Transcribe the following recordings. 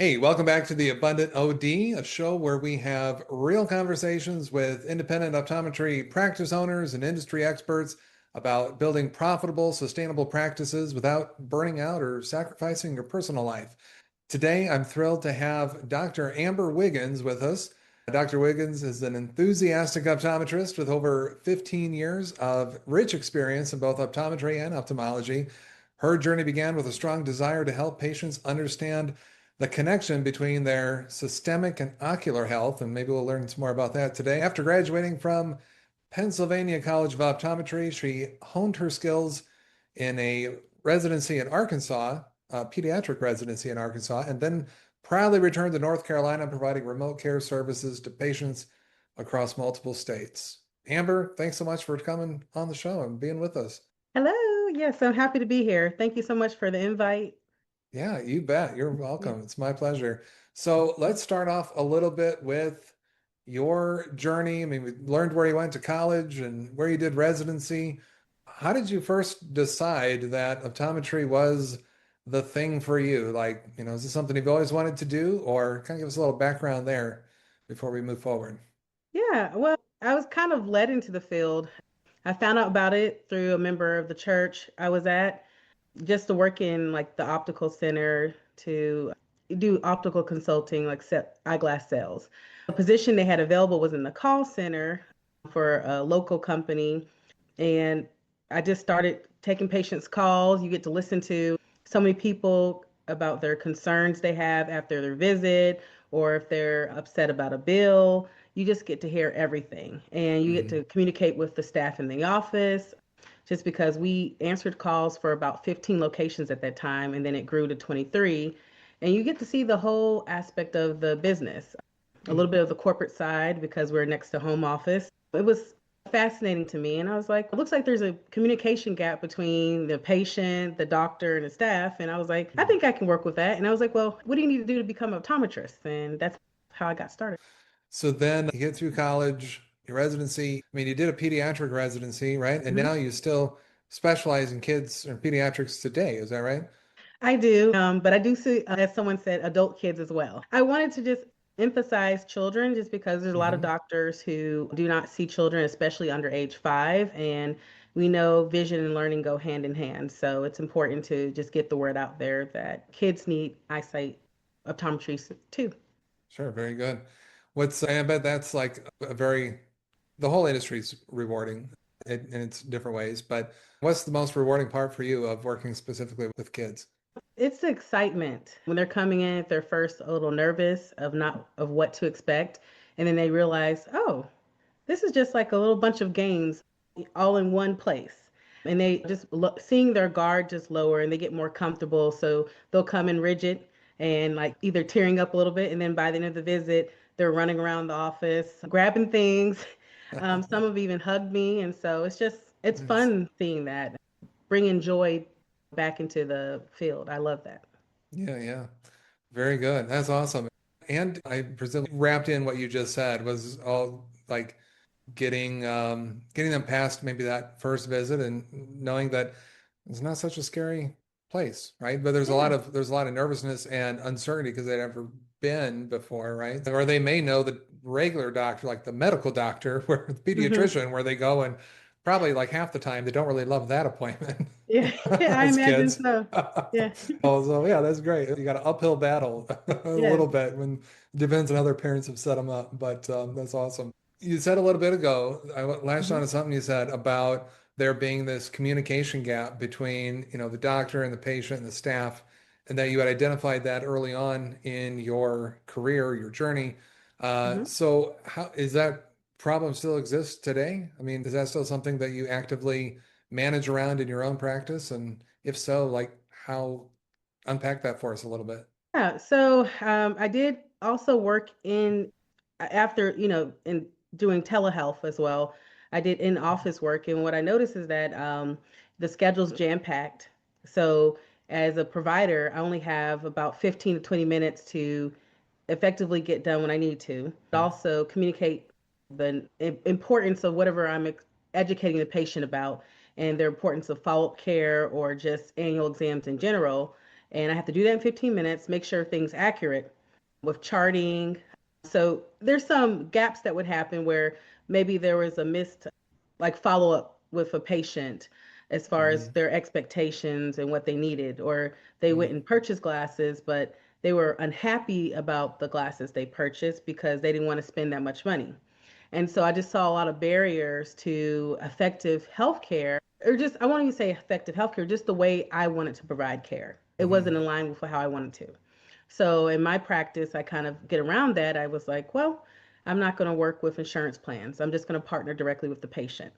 Hey, welcome back to the Abundant OD, a show where we have real conversations with independent optometry practice owners and industry experts about building profitable, sustainable practices without burning out or sacrificing your personal life. Today, I'm thrilled to have Dr. Amber Wiggins with us. Dr. Wiggins is an enthusiastic optometrist with over 15 years of rich experience in both optometry and ophthalmology. Her journey began with a strong desire to help patients understand the connection between their systemic and ocular health, and maybe we'll learn some more about that today. After graduating from Pennsylvania College of Optometry, she honed her skills in a residency in Arkansas, a pediatric residency in Arkansas, and then proudly returned to North Carolina, providing remote care services to patients across multiple states. Amber, thanks so much for coming on the show and being with us. Hello. Yes, I'm happy to be here. Thank you so much for the invite. Yeah, you bet. You're Yeah. welcome. It's my pleasure. So let's start off a little bit with your journey. I mean, we learned where you went to college and where you did residency. How did you first decide that optometry was the thing for you? Like, is this something you've always wanted to do, or kind of give us a little background there before we move forward? Yeah, well, I was kind of led into the field. I found out about it through a member of the church I was at, just to work in like the optical center to do optical consulting, like set eyeglass sales. The position they had available was in the call center for a local company. And I just started taking patients' calls. You get to listen to so many people about their concerns they have after their visit, or if they're upset about a bill. You just get to hear everything. And you get Hmm. to communicate with the staff in the office, just because we answered calls for about 15 locations at that time, and then it grew to 23. And you get to see the whole aspect of the business, a little bit of the corporate side because we're next to home office. It was fascinating to me. And I was like, it looks like there's a communication gap between the patient, the doctor, and the staff. And I was like, I think I can work with that. And I was like, well, what do you need to do to become an optometrist? And that's how I got started. So then you get through college, your residency. I mean, you did a pediatric residency, right? And Mhm. now you still specialize in kids or pediatrics today. Is that right? I do, but I do see, as someone said, adult kids as well. I wanted to just emphasize children just because there's a lot of Hmm. doctors who do not see children, especially under age 5. And we know vision and learning go hand in hand. So it's important to just get the word out there that kids need eyesight optometry too. Sure, very good. I bet that's like a very, the whole industry's rewarding in its different ways, but what's the most rewarding part for you of working specifically with kids? It's the excitement when they're coming in at their first a little nervous of not of what to expect, and then they realize, oh, this is just like a little bunch of games all in one place. And they just seeing their guard just lower and they get more comfortable. So they'll come in rigid and like either tearing up a little bit. And then by the end of the visit, they're running around the office, grabbing things. Some have even hugged me. And so it's Nice. fun seeing that, bringing joy back into the field. I love that. Yeah, yeah. Very good. That's awesome. And I presume wrapped in what you just said was all like getting them past maybe that first visit and knowing that it's not such a scary place, right? But Yeah. there's a lot of nervousness and uncertainty because they've never been before, right? Or they may know the regular doctor, like the medical doctor, where the Hmm. pediatrician, where they go and probably like half the time they don't really love that appointment Yeah. I as imagine kids. so. Yeah. Oh, so yeah, that's great. You got an uphill battle a Yes. little bit when depends on how their parents have set them up, but that's awesome. You said a little bit ago, I latched on Hmm. to something you said about there being this communication gap between, the doctor and the patient and the staff, and that you had identified that early on in your career, your journey. Hmm. So how is that problem still exists today? I mean, is that still something that you actively manage around in your own practice? And if so, like how unpack that for us a little bit. Yeah, so I did also work in after, in doing telehealth as well. I did in-office work, and what I noticed is that the schedule's jam-packed. So as a provider, I only have about 15 to 20 minutes to effectively get done when I need to. Also communicate the importance of whatever I'm educating the patient about and their importance of follow-up care or just annual exams in general. And I have to do that in 15 minutes, make sure things accurate with charting. So there's some gaps that would happen where maybe there was a missed like follow up with a patient as far as Hmm. their expectations and what they needed, or they went Hmm. and purchased glasses, but they were unhappy about the glasses they purchased because they didn't want to spend that much money. And so I just saw a lot of barriers to effective healthcare, or just, I won't even say effective healthcare, just the way I wanted to provide care. It Hmm. wasn't in line with how I wanted to. So in my practice, I kind of get around that. I was like, well, I'm not going to work with insurance plans. I'm just going to partner directly with the patient.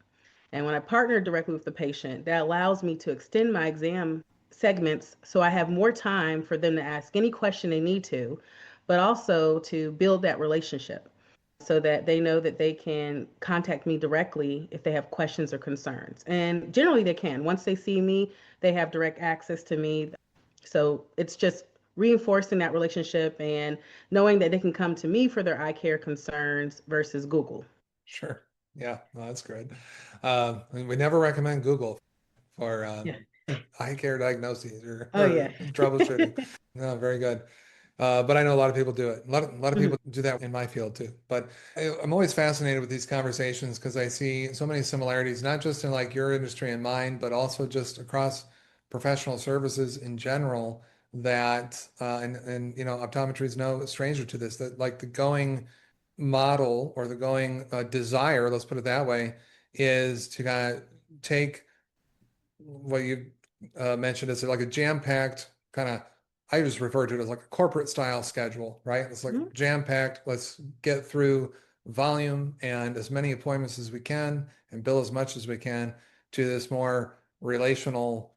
And when I partner directly with the patient, that allows me to extend my exam segments so I have more time for them to ask any question they need to, but also to build that relationship so that they know that they can contact me directly if they have questions or concerns. And generally they can. Once they see me, they have direct access to me. So it's just reinforcing that relationship and knowing that they can come to me for their eye care concerns versus Google. Sure. Yeah, no, that's good. We never recommend Google for Yeah. eye care diagnoses Oh, yeah. or troubleshooting. No, very good. But I know a lot of people do it. A lot of Mhm. people do that in my field too. But I'm always fascinated with these conversations because I see so many similarities, not just in like your industry and mine, but also just across professional services in general. That and optometry is no stranger to this. That like the going model or the going desire, let's put it that way, is to kind of take what you mentioned as like a jam-packed kind of, I just refer to it as like a corporate style schedule, right? It's like Mhm. jam-packed. Let's get through volume and as many appointments as we can and bill as much as we can to this more relational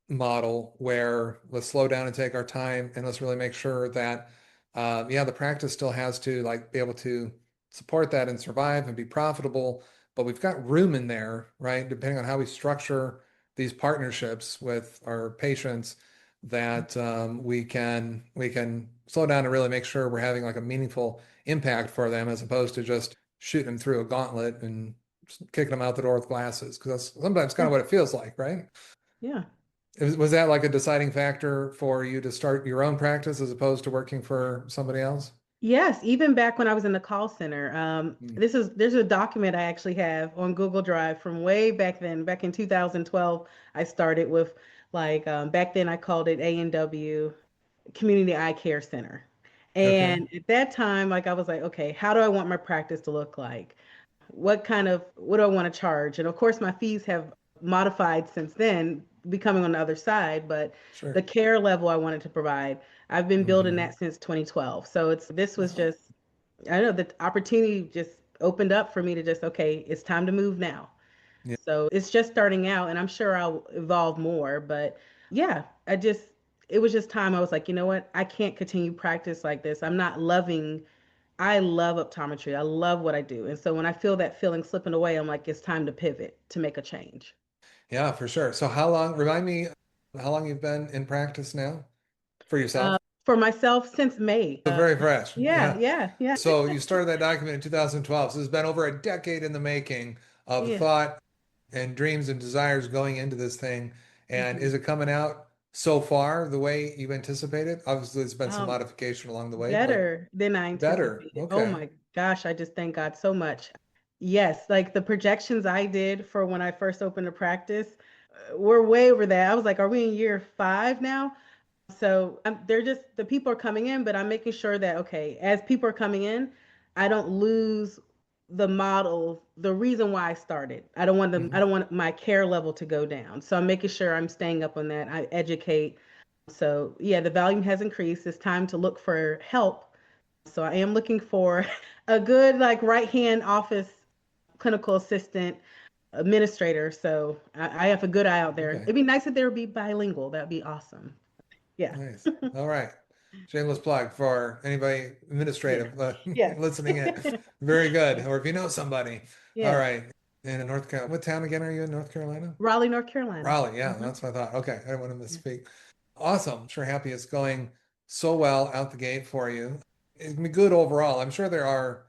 model where let's slow down and take our time and let's really make sure that yeah, the practice still has to like be able to support that and survive and be profitable, but we've got room in there, right? Depending on how we structure these partnerships with our patients, that we can slow down and really make sure we're having like a meaningful impact for them as opposed to just shooting them through a gauntlet and kicking them out the door with glasses because that's sometimes kind Yeah. of what it feels like, right? Yeah. Was that like a deciding factor for you to start your own practice as opposed to working for somebody else? Yes, even back when I was in the call center. Mm. There's a document I actually have on Google Drive from way back then, back in 2012. I started with back then I called it A&W Community Eye Care Center. Okay, And at that time, like I was like, okay, how do I want my practice to look like? What do I want to charge? And of course, my fees have modified since then, becoming on the other side, but the sure. care level I wanted to provide, I've been building Hmm. that since 2012. So this was Oh, just, I know the opportunity just opened up for me to just, okay, it's time to move now. yeah, So it's just starting out, and I'm sure I'll evolve more. But yeah, it was just time. I was like, you know what? I can't continue practice like this. I'm not loving I love optometry. I love what I do. And so when I feel that feeling slipping away, I'm like, it's time to pivot to make a change. yeah, for sure. So how long, remind me how long you've been in practice now for Uh, yourself? for myself, since May. So very fresh. Yeah, Yeah. yeah, yeah, So you started that document in 2012. So it's been over a decade in the making of yeah. thought and dreams and desires going into this thing. And Mhm. is it coming out so far the way you anticipated? Obviously, there's been some Um, modification along the way, but Better than I better. anticipated. Oh Okay. my gosh, I just thank God so much. Yes, like the projections I did for when I first opened the practice were way over that. I was like, are we in year 5 now? So they're just the people are coming in, but I'm making sure that okay, as people are coming in, I don't lose the model, the reason why I started. I Mhm. don't want my care level to go down. So I'm making sure I'm staying up on that. I educate. So yeah, the volume has increased. It's time to look for help. So I am looking for a good like right hand office clinical assistant administrator. So I have a good eye out there. Okay. It'd be nice if they would be bilingual. That'd be awesome. Yeah. Nice. All right. Shameless plug for anybody Yeah. administrative Yes. listening in. Very good. Or if you know somebody. All Yes. right. And in North Carolina, what town again are you in North Carolina? Raleigh, North Carolina. Raleigh. Yeah, Hmm. that's what I thought. Okay. I didn't want to misspeak. Awesome. Sure happy it's going so well out the gate for you. It's been good overall. I'm sure there are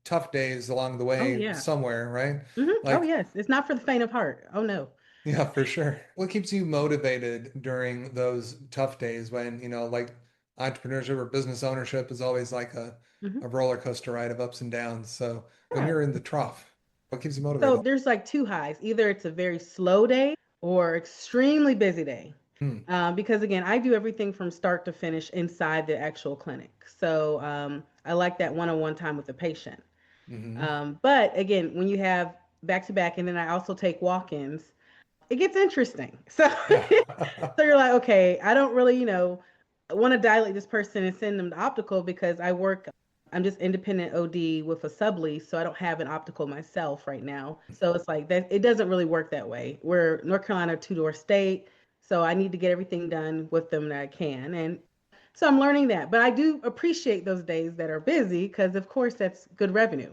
tough days along the Oh way yeah. somewhere, right? Hmm. Oh Like yes. It's not for the faint of heart. Oh no. Yeah, for sure. What keeps you motivated during those tough days when, like entrepreneurship or business ownership is always like Mhm. a roller coaster ride of ups and downs. So when Yeah. you're in the trough, what keeps you So motivated? there's like two highs. Either it's a very slow day or extremely busy day. Hmm. Because again, I do everything from start to finish inside the actual clinic. So I like that one-on-one time with the patient. Hmm. But again, when you have back to back, and then I also take walk-ins, it gets interesting. So Yeah. so you're like, okay, I don't really, want to dilate this person and send them to optical because I'm just independent OD with a sublease, so I don't have an optical myself right now. So it's like that, it doesn't really work that way. We're North Carolina two-door state, so I need to get everything done with them that I can. And so I'm learning that. But I do appreciate those days that are busy because of course that's good revenue.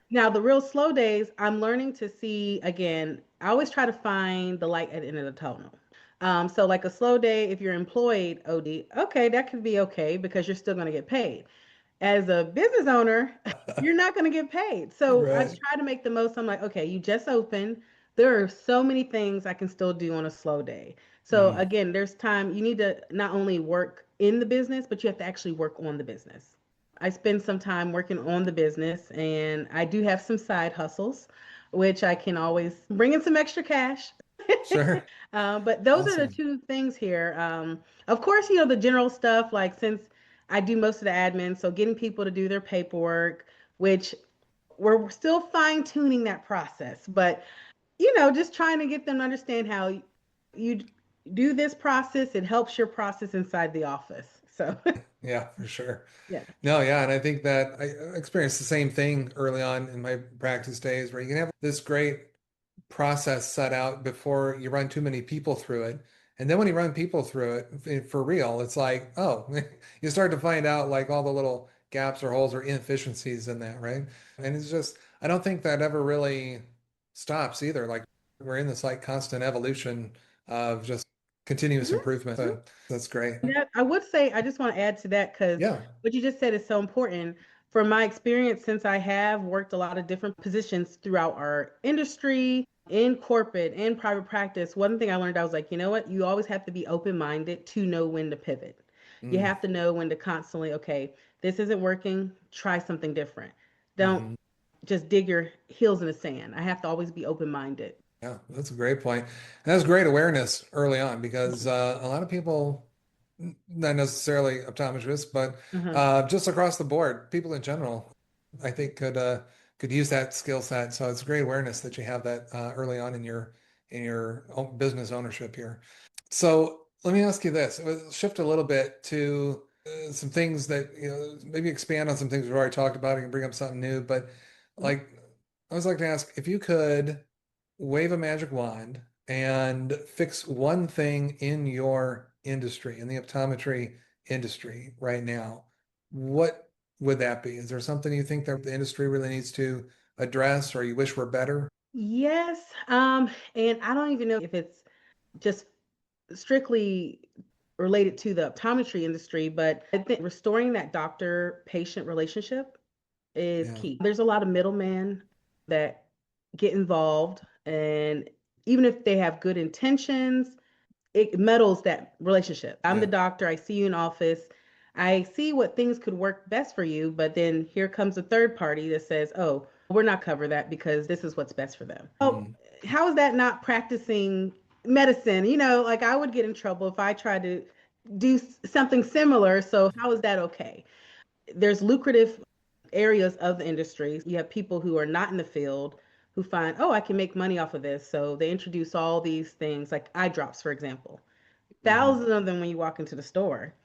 Now, the real slow days, I'm learning to see again, I always try to find the light at the end of the tunnel. So, like a slow day, if you're employed OD, okay, that could be okay because you're still going to get paid. As a business owner, you're not going to get paid. So, I Right. try to make the most. I'm like, okay, you just opened. There are so many things I can still do on a slow day. So, Mm. again, there's time you need to not only work in the business, but you have to actually work on the business. I spend some time working on the business and I do have some side hustles, which I can always bring in some extra cash. Sure. But those are the Awesome. two things here. Of course, the general stuff, like since I do most of the admin, so getting people to do their paperwork, which we're still fine tuning that process, but just trying to get them to understand how you do this process. It helps your process inside the office. So, Yeah, for sure. yeah. No, yeah, and I think that I experienced the same thing early on in my practice days where you can have this great process set out before you run too many people through it. And then when you run people through it for real, it's like, oh, you start to find out like all the little gaps or holes or inefficiencies in that, right? And it's just, I don't think that ever really stops either. Like we're in this like constant evolution of just continuous Mhm, improvement. mhm. So that's great. That I would say, I just want to add to that because Yeah. what you just said is so important. From my experience, since I have worked a lot of different positions throughout our industry, in corporate, in private practice, one thing I learned, I was like, you know what? You always have to be open-minded to know when to pivot. You Mm, have to know when to constantly, okay, this isn't working, try something different. Don't mhm. just dig your heels in the sand. I have to always be open-minded. Yeah, that's a great point. And that's great awareness early on because a lot of people, not necessarily optometrists, but Uh-huh. just across the board, people in general, I think could use that skill set. So it's great awareness that you have that early on in your own business ownership here. So let me ask you this. We'll shift a little bit to some things that, maybe expand on some things we've already talked about and bring up something new. But Mhm. like, I always like to ask if you could wave a magic wand and fix one thing in your industry, in the optometry industry right now, what would that be? Is there something you think that the industry really needs to address or you wish were better? Yes, and I don't even know if it's just strictly related to the optometry industry, but I think restoring that doctor-patient relationship is Yeah. key. There's a lot of middlemen that get involved, and even if they have good intentions, it meddles that relationship. I'm the Yeah. doctor, I see you in office, I see what things could work best for you, but then here comes a third party that says, oh, we're not cover that because this is what's best for them. Oh, Mm, how is that not practicing medicine? Like I would get in trouble if I tried to do something similar. So how is that okay? There's lucrative areas of the industry. You have people who are not in the field who find, oh, I can make money off of this. So they introduce all these things like eye drops, for example. mhm. Thousands of them when you walk into the store.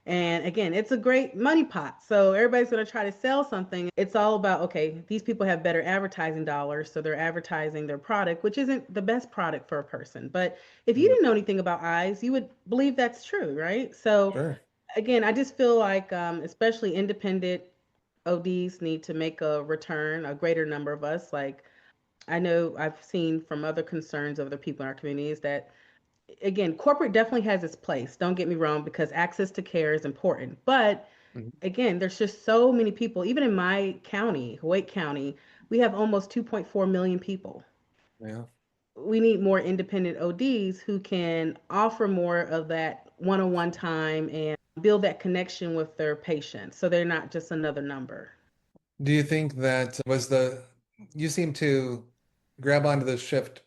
And again, it's a great money pot. So everybody's going to try to sell something. It's all about, okay, these people have better advertising dollars. So they're advertising their product, which isn't the best product for a person. But if you Mm, didn't know anything about eyes, you would believe that's true, right? So sure. again, I just feel like, especially independent ODs need to make a return, a greater number of us. Like I know I've seen from other concerns of other people in our communities that again, corporate definitely has its place. Don't get me wrong, because access to care is important. But Mhm. again, there's just so many people. Even in my county, Wake County, we have almost 2.4 million people. Yeah. we need more independent ODs who can offer more of that one-on-one time and build that connection with their patients so they're not just another number. Do you think that you seem to grab onto this shift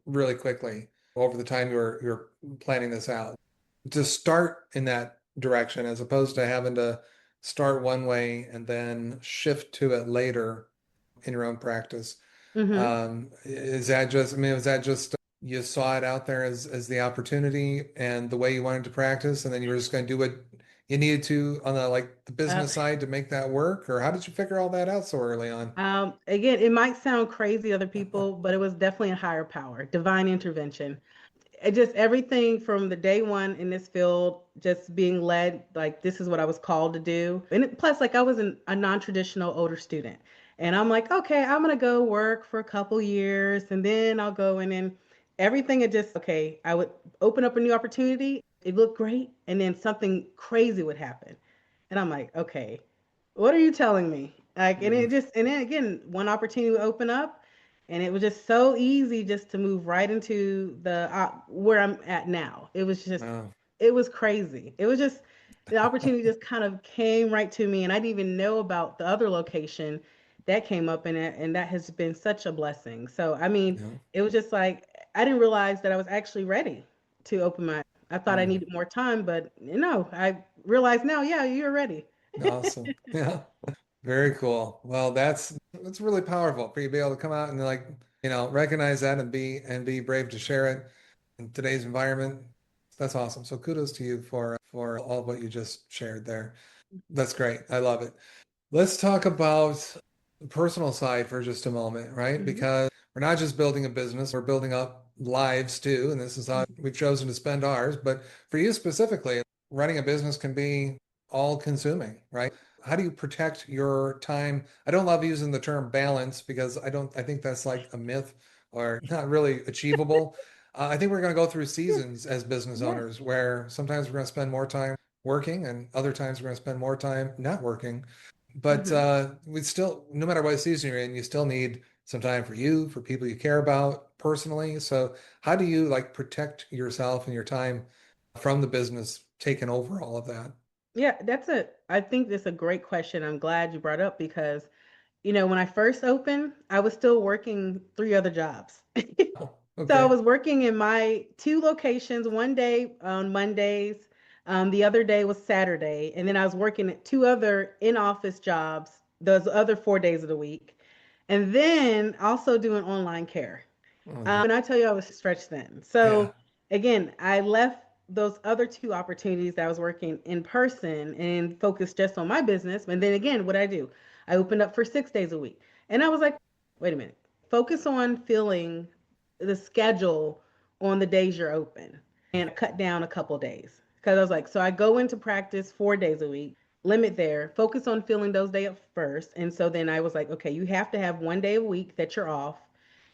really quickly over the time you're planning this out to start in that direction as opposed to having to start one way and then shift to it later in your own practice? Hmm. Is that just, I mean, was that just you saw it out there as the opportunity and the way you wanted to practice, and then you were just going to do what you needed to on the like the Uh, business side to make that work? Or how did you figure all that out so early on? Again, it might sound crazy to other people, but it was definitely a higher power, divine intervention. It just everything from the day one in this field, just being led, like this is what I was called to do. And plus, like I was a non-traditional older student. And I'm like, okay, I'm gonna go work for a couple years and then I'll go and then everything had just okay, I would open up a new opportunity, it looked great, and then something crazy would happen. And I'm like, okay, what are you telling me? Like, and Mm, it just, and then again, one opportunity would open up, and it was just so easy just to move right into the where I'm at now. It was just, oh, it was crazy. It was just the opportunity just kind of came right to me, and I didn't even know about the other location that came up in it, and that has been such a blessing. So, I mean, yeah. it was just like I didn't realize that I was actually ready to open my. I thought I Mm, needed more time, but no, I realize now, yeah, you're ready. awesome. Yeah. Very cool. Well, that's really powerful for you to be able to come out and like, recognize that and be brave to share it in today's environment. That's awesome. So kudos to you for all of what you just shared there. That's great. I love it. Let's talk about the personal side for just a moment, right? Hmm. Because we're not just building a business, we're building up lives too, and this is how we've chosen to spend ours. But for you specifically, running a business can be all consuming, right? How do you protect your time? I don't love using the term balance because I think that's like a myth or not really achievable. I think we're going to go through Yeah. seasons as business Yeah. owners where sometimes we're going to spend more time working and other times we're going to spend more time not working. But Hmm. we still, no matter what season you're in, you still need some time for you, for people you care about personally. So how do you like protect yourself and your time from the business taking over all of that? Yeah, I think that's a great question. I'm glad you brought up because, when I first opened, I was still working three other jobs. Oh, So I okay. was working in my two locations, one day on Mondays, the other day was Saturday, and then I was working at two other in-office jobs those other 4 days of the week, and then also doing online care. Oh, And I tell you, I was stretched thin. yeah. So again, I left those other two opportunities that I was working in person and focused just on my business. And then again, what I do, I opened up for 6 days a week. And I was like, wait a minute, focus on filling the schedule on the days you're open and cut down a couple days. Because I was like, so I go into practice 4 days a week, limit there, focus on filling those days up first. And so then I was like, okay, you have to have one day a week that you're off,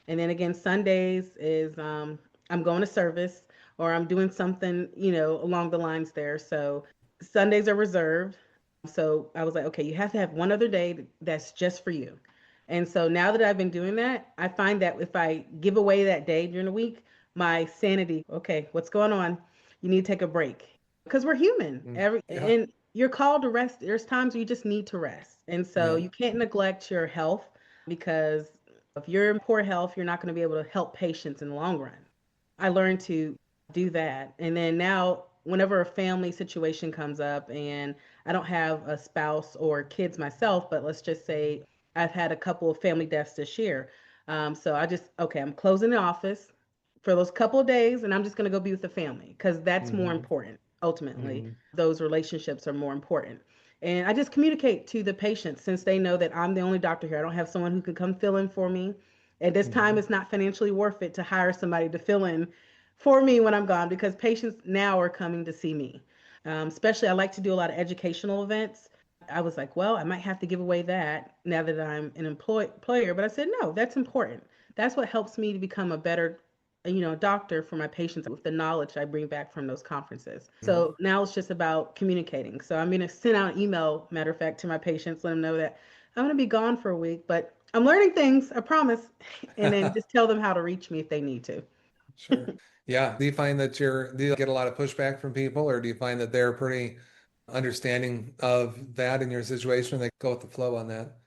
and then again, Sundays is I'm going to service or I'm doing something, along the lines there. So Sundays are reserved. So I was like, okay, you have to have one other day that's just for you. And so now that I've been doing that, I find that if I give away that day during the week, my sanity, okay, what's going on? You need to take a break because we're human. Mm, Every yeah. and you're called to rest. There's times where you just need to rest. And so Yeah. you can't neglect your health because if you're in poor health, you're not going to be able to help patients in the long run. I learned to do that. And then now, whenever a family situation comes up and I don't have a spouse or kids myself, but let's just say I've had a couple of family deaths this year. So okay, I'm closing the office for those couple of days and I'm just going to go be with the family because that's more Hmm. important. Ultimately, Hmm. those relationships are more important. And I just communicate to the patients since they know that I'm the only doctor here. I don't have someone who could come fill in for me. At this time, Hmm. it's not financially worth it to hire somebody to fill in for me when I'm gone because patients now are coming to see me. Especially, I like to do a lot of educational events. I was like, well, I might have to give away that now that I'm an employer. But I said, no, that's important. That's what helps me to become a better, doctor for my patients with the knowledge I bring back from those conferences. Yeah. So now it's just about communicating. So I'm going to send out an email, matter of fact, to my patients, let them know that I'm going to be gone for a week, but I'm learning things, I promise. And then just tell them how to reach me if they need to. Sure. Yeah. Do you find that do you get a lot of pushback from people, or do you find that they're pretty understanding of that in your situation? They go with the flow on that.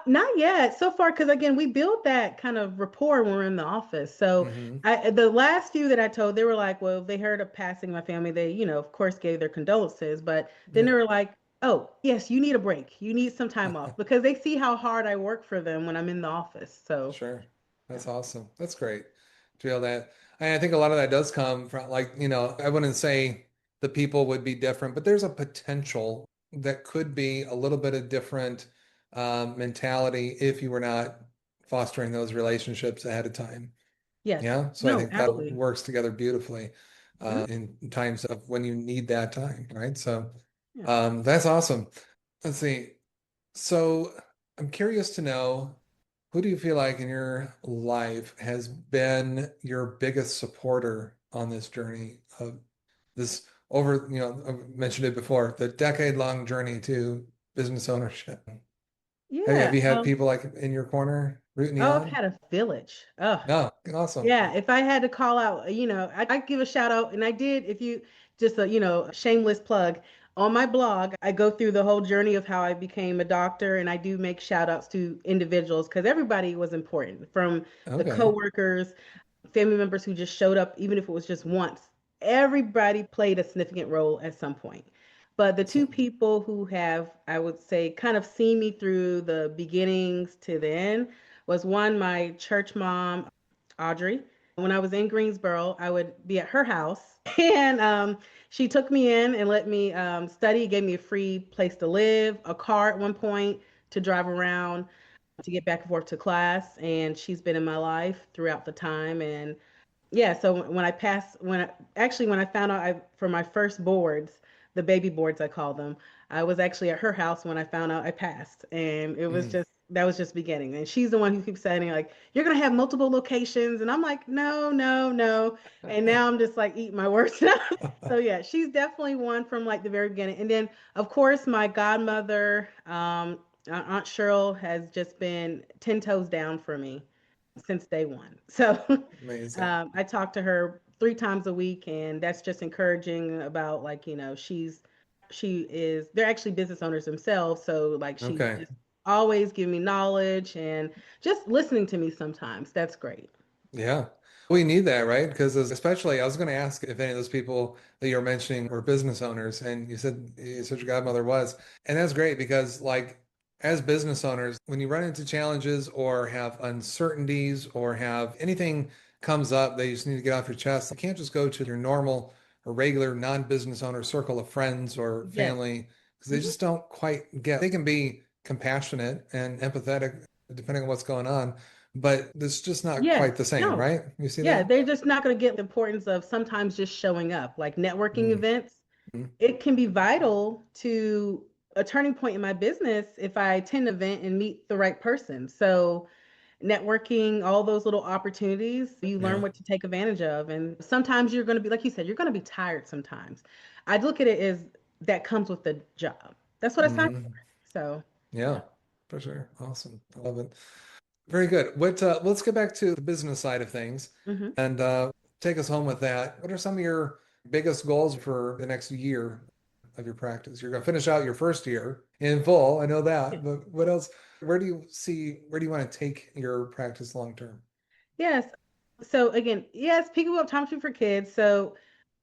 Not yet so far, because again, we build that kind of rapport when we're in the office. So Hmm. the last few that I told, they were like, well, they heard of passing my family. They, of course, gave their condolences, but then they Yeah. were like, oh, yes, you need a break. You need some time off because they see how hard I work for them when I'm in the office. So, Sure. yeah. That's awesome. That's great to feel that. And I think a lot of that does come from, like, I wouldn't say the people would be different, but there's a potential that could be a little bit of different mentality if you were not fostering those relationships ahead of time. Yes. Yeah. So I No, think that absolutely. works together beautifully Mhm. in times of when you need that time, right? So Yeah. that's awesome. Let's see. So I'm curious to know, who do you feel like in your life has been your biggest supporter on this journey of this over, I've mentioned it before, the decade-long journey to business ownership? Have Yeah. you had people like in your corner rooting you Oh, I've on? had a village. Oh, No, awesome. yeah, if I had to call out, I'd give a shout out, and I did. If you just a, shameless plug on my blog, I go through the whole journey of how I became a doctor, and I do make shout outs to individuals because everybody was important, from the Okay. coworkers, family members who just showed up, even if it was just once. Everybody played a significant role at some point. But the two So, people who have, I would say, kind of seen me through the beginnings to the end was one, my church mom, Audrey. When I was in Greensboro, I would be at her house, and she took me in and let me study, gave me a free place to live, a car at one point to drive around to get back and forth to class. And she's been in my life throughout the time. And yeah, so when I passed, when I found out for my first boards, the baby boards I call them, I was actually at her house when I found out I passed, and mm. that was just beginning. And she's the one who keeps saying like, "You're gonna have multiple locations," and I'm like, "No, no, no." And now I'm just like eating my words now. So yeah, she's definitely one from like the very beginning. And then of course my godmother, Aunt Cheryl, has just been 10 toes down for me since day one. So Amazing. I talk to her 3 times a week, and that's just encouraging about like, they're actually business owners themselves. So like she Okay. just always give me knowledge and just listening to me sometimes. That's great. Yeah. We need that, right? Because especially, I was going to ask if any of those people that you're mentioning were business owners, and you said your godmother was, and that's great because, like, as business owners, when you run into challenges or have uncertainties or have anything comes up that you just need to get off your chest, you can't just go to your normal or regular non-business owner circle of friends or Yes. family because they Mhm. just don't quite get. They can be compassionate and empathetic depending on what's going on, but it's just not Yes. quite the same, No. right? You see Yeah, that? they're just not going to get the importance of sometimes just showing up, like networking Mm-hmm. events. It can be vital to a turning point in my business if I attend an event and meet the right person. So, networking, all those little opportunities, you learn Yeah. what to take advantage of. And sometimes you're going to be, like you said, you're going to be tired sometimes. I look at it as that comes with the job. That's what I signed Hmm. for. So, Yeah, yeah. for sure. Awesome. I love it. Very good. Let's get back to the business side of things Hmm. and take us home with that. What are some of your biggest goals for the next year of your practice? You're going to finish out your first year in full. I know that, but what else? Where do you want to take your practice long term? Yes. So, again, yes, Peekaboo Optometry for Kids. So,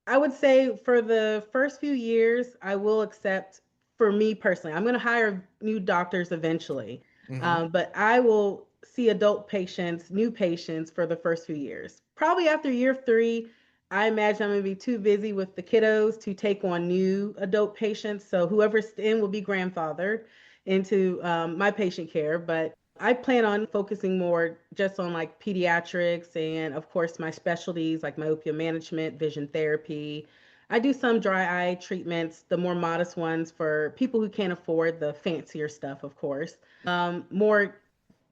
I would say for the first few years, I will accept, for me personally, I'm going to hire new doctors eventually. Hmm. But I will see adult patients, new patients for the first few years. Probably after year 3, I imagine I'm going to be too busy with the kiddos to take on new adult patients. So whoever's in will be grandfathered into my patient care. But I plan on focusing more just on like pediatrics and, of course, my specialties like myopia management, vision therapy. I do some dry eye treatments, the more modest ones for people who can't afford the fancier stuff, of course. More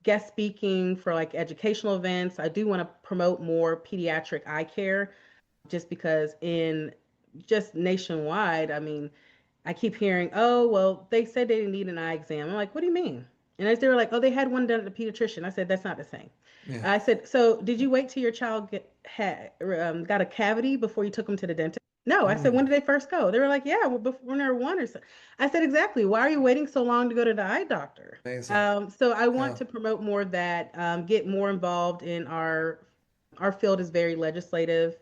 guest speaking for like educational events. I do want to promote more pediatric eye care just because in just nationwide, I mean, I keep hearing, oh, well, they said they didn't need an eye exam. I'm like, what do you mean? And as they were like, oh, they had one done at the pediatrician. I said, that's not the same. Yeah. I said, so did you wait till your child got a cavity before you took them to the dentist? No. I said, when Mm, did they first go? They were like, yeah, well, before, when they were one or so. I said, exactly. Why are you waiting so long to go to the eye doctor? amazing. So I want Yeah. to promote more of that, get more involved in our field is very legislative.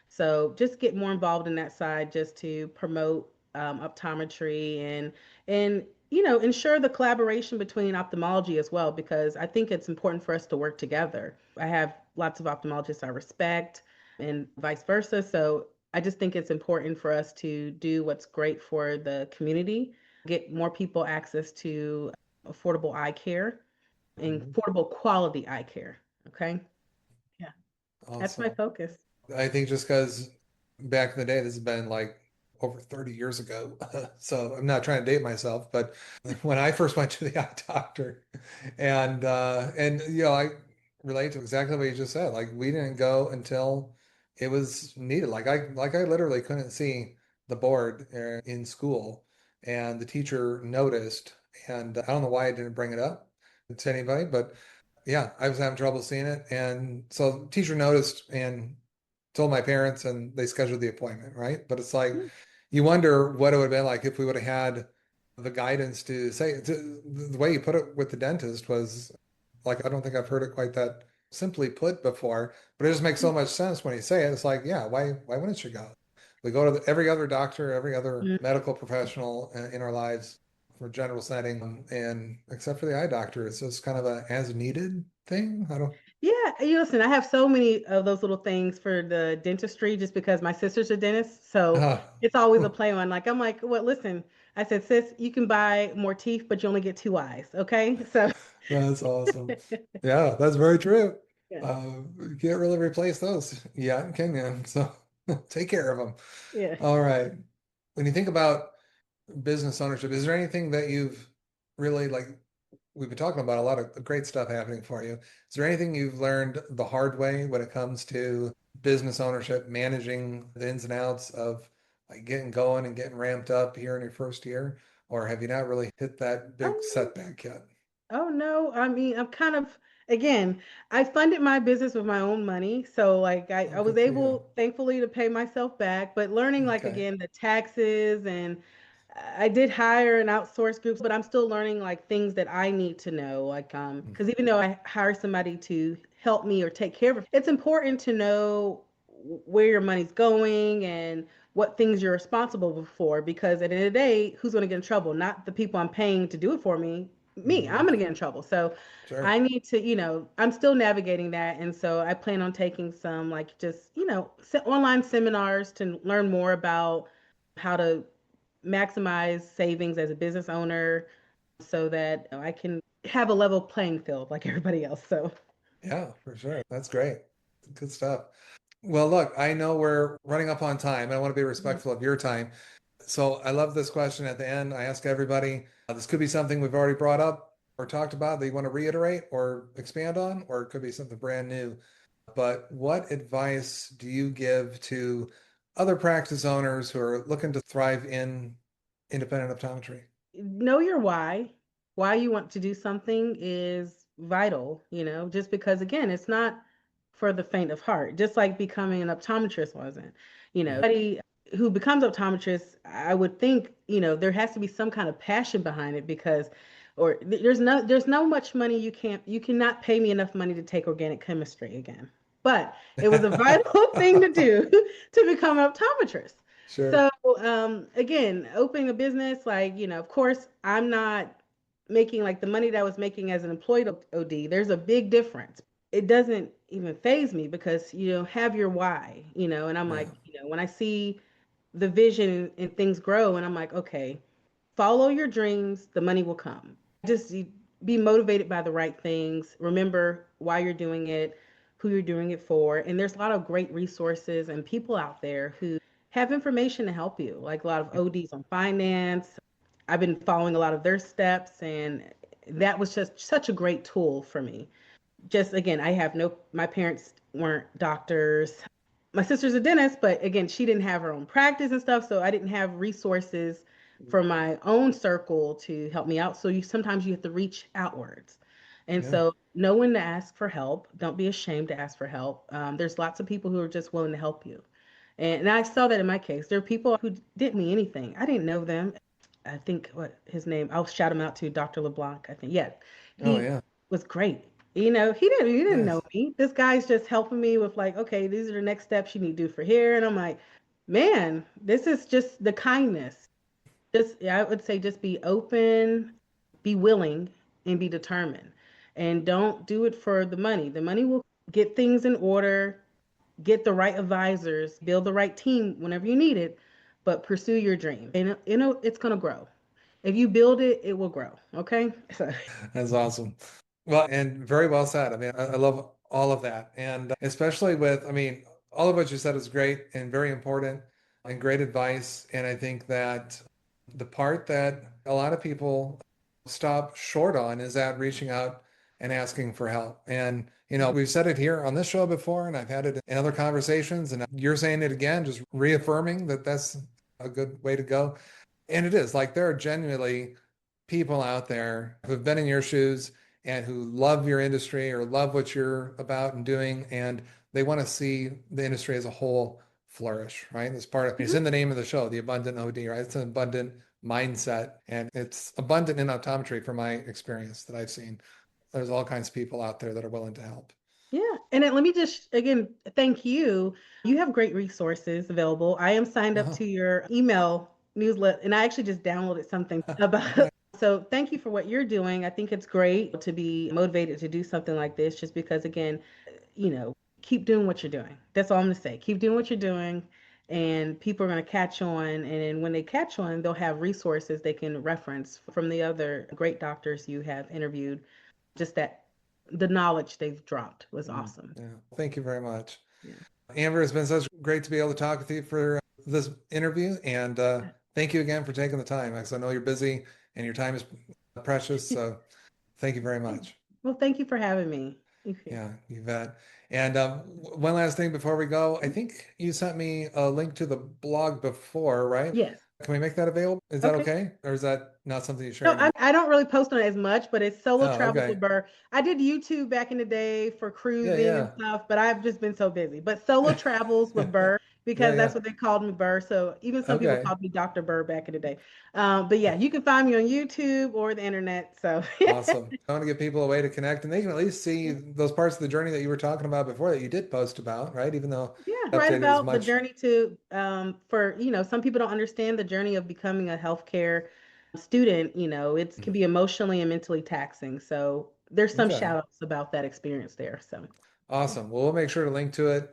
So just get more involved in that side just to promote optometry and ensure the collaboration between ophthalmology as well, because I think it's important for us to work together. I have lots of ophthalmologists I respect and vice versa. So I just think it's important for us to do what's great for the community, get more people access to affordable eye care and Mhm. affordable quality eye care. Okay. Yeah. That's my Awesome. focus. I think just because back in the day, this has been like over 30 years ago. So I'm not trying to date myself, but when I first went to the eye doctor and I relate to exactly what you just said. Like we didn't go until it was needed. Like I literally couldn't see the board in school and the teacher noticed and I don't know why I didn't bring it up to anybody, but yeah, I was having trouble seeing it. And so the teacher noticed and told my parents and they scheduled the appointment, right? But it's like you wonder what it would have been like if we would have had the guidance the way you put it with the dentist was like I don't think I've heard it quite that simply put before, but it just makes so much sense when you say it. It's like, yeah, why wouldn't you go? We go to every other doctor, every other Mm. medical professional in our lives for general setting, and except for the eye doctor, it's just kind of a as needed thing. I don't. Yeah, you listen, I have so many of those little things for the dentistry just because my sister's a dentist. So Uh, it's always a play on. Like, I'm like, well, listen, I said, sis, you can buy more teeth, but you only get two eyes. Okay. So, That's awesome. Yeah, that's very true. yeah. You can't really replace those yet, can you? So take care of them. Yeah. All right. When you think about business ownership, is there anything that you've really like? We've been talking about a lot of great stuff happening for you. Is there anything you've learned the hard way when it comes to business ownership, managing the ins and outs of like getting going and getting ramped up here in your first year? Or have you not really hit that big Oh, setback yet? oh no. I mean, I'm kind of, again, I funded my business with my own money. So like Oh, I was good for you. able, thankfully, to pay myself back, but learning like Okay. again the taxes and I did hire an outsourced group, but I'm still learning like things that I need to know. Like, because even though I hire somebody to help me or take care of it, it's important to know where your money's going and what things you're responsible for. Because at the end of the day, who's going to get in trouble? Not the people I'm paying to do it for me. Me, I'm Hmm. going to get in trouble. So I Sure. need to, I'm still navigating that. And so I plan on taking some like just, online seminars to learn more about how to maximize savings as a business owner so that I can have a level playing field like everybody else. So, Yeah, for sure. That's great. Good stuff. Well, look, I know we're running up on time. I want to be mhm. respectful of your time. So I love this question at the end. I ask everybody, this could be something we've already brought up or talked about that you want to reiterate or expand on, or it could be something brand new. But what advice do you give to other practice owners who are looking to thrive in independent optometry? Know your why. Why you want to do something is vital, just because, again, it's not for the faint of heart, just like becoming an optometrist wasn't. Mhm. Somebody who becomes optometrist, I would think, there has to be some kind of passion behind it because or there's no much money you cannot pay me enough money to take organic chemistry again. But it was a vital thing to do to become an optometrist. Sure. So again, opening a business, like, of course, I'm not making like the money that I was making as an employed OD. There's a big difference. It doesn't even phase me because have your why, and I'm like, Yeah. when I see the vision and things grow, and I'm like, okay, follow your dreams, the money will come. Just be motivated by the right things. Remember why you're doing it, who you're doing it for. And there's a lot of great resources and people out there who have information to help you, like a lot of ODs on finance. I've been following a lot of their steps, and that was just such a great tool for me. Just again, my parents weren't doctors. My sister's a dentist, but again, she didn't have her own practice and stuff, so I didn't have resources for my own circle to help me out. So sometimes you have to reach outwards. And Yeah. so know when to ask for help. Don't be ashamed to ask for help. There's lots of people who are just willing to help you. And I saw that in my case. There are people who didn't mean anything. I didn't know them. I think what his name, I'll shout him out to Dr. LeBlanc, I think. Yeah. Oh, He yeah. was great. He didn't know Nice. me. This guy's just helping me with like, okay, these are the next steps you need to do for here. And I'm like, man, this is just the kindness. Just, yeah, I would say just be open, be willing, and be determined. And don't do it for the money. The money will get things in order, get the right advisors, build the right team whenever you need it, but pursue your dream. And it's gonna grow. If you build it, it will grow. Okay. So That's awesome. Well, and very well said. I mean, I love all of that. And especially with, I mean, all of what you said is great and very important and great advice. And I think that the part that a lot of people stop short on is that reaching out and asking for help. And, we've said it here on this show before, and I've had it in other conversations, and you're saying it again, just reaffirming that that's a good way to go. And it is like there are genuinely people out there who've been in your shoes and who love your industry or love what you're about and doing, and they want to see the industry as a whole flourish, right? It's it's mhm. in the name of the show, the abundant OD, right? It's an abundant mindset, and it's abundant in optometry from my experience that I've seen. There's all kinds of people out there that are willing to help. Yeah. And then let me just again thank you. You have great resources available. I am signed up Uh-huh. to your email newsletter and I actually just downloaded something about Nice. so thank you for what you're doing. I think it's great to be motivated to do something like this just because again, you know, keep doing what you're doing. That's all I'm gonna say. Keep doing what you're doing and people are gonna catch on and then when they catch on, they'll have resources they can reference from the other great doctors you have interviewed. Just that the knowledge they've dropped was awesome. Yeah. Thank you very much. Yeah. Amber, it's been such great to be able to talk with you for this interview. And thank you again for taking the time, because I know you're busy and your time is precious. So thank you very much. Well, thank you for having me. Okay. Yeah, you bet. And one last thing before we go, I think you sent me a link to the blog before, right? Yes. Can we make that available? Is that Okay. okay? Or is that not something you share No, anymore? I don't really post on it as much, but it's solo Oh, travels with okay. Burr. I did YouTube back in the day for Yeah, cruising and yeah. stuff, but I've just been so busy. But solo travels with Burr Yeah, because that's yeah. what they called me Burr. So even some people Okay. called me Dr. Burr back in the day. But yeah, you can find me on YouTube or the internet. So Awesome. I want to give people a way to connect, and they can at least see those parts of the journey that you were talking about before that you did post about, right? Even though yeah, the write update is about the much. journey to for some people don't understand the journey of becoming a healthcare student, it can be emotionally and mentally taxing. So there's some Okay. shout outs about that experience there. So yeah. Awesome. Well, we'll make sure to link to it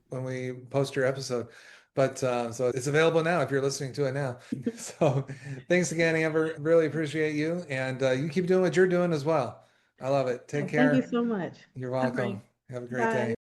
when we post your episode. But so it's available now if you're listening to it now. So thanks again, Amber. Really appreciate you. And you keep doing what you're doing as well. I love it. Take Oh, thank you care. so much. You're All right. welcome. Have a great day. Bye.